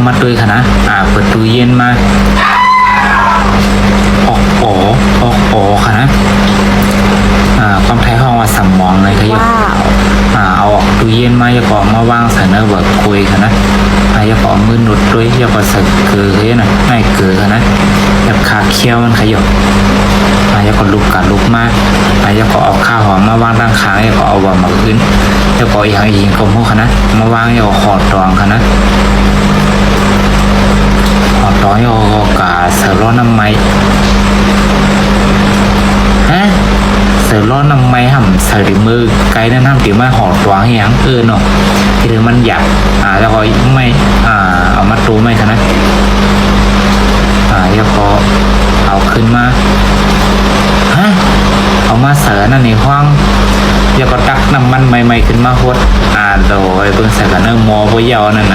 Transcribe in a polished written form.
ำมาด้วยค่ะนะเปิดตู้เย็นมาออกโอค่ะนะความไทยห้องว่าสมองเลยค่ะยกเอาออกตู้เย็นมาอย่าก็มาวางใส่เนื้อแบบคุยค่ะนะอย่าก็มือหนุดด้วยอย่าก็ใส่เกลือเลยนะไม่เกลือค่ะนะแบบขาเคี้ยวมันขยบอย่าก็ลุกกัดลุกมาอย่าก็เอาข้าวหอมมาวางด้านข้างอย่าก็เอามาขึ้นอย่าก็อย่างอีกก็มุกค่ะนะมาวางอย่าก็ขอดตองค่ะนะขอดตองอย่าก็กาเสือร้อนน้ำไม้เสือร้อนน้ำไม้ห่ำเสือดิมือไกลนั่นทำดิมาหอดตองอย่างเนาะที่เรื่องมันหยับแล้วก็ไม่เอามาตูไม่ค่ะนะอย่าก็เอาขึ้นมาเอามาเสือนั่นในห้องอย่าก็ตักน้ำมันใหม่ๆขึ้นมาหดโดยเพิ่งใส่กันเนื้อมอพวกเยานั่นนะ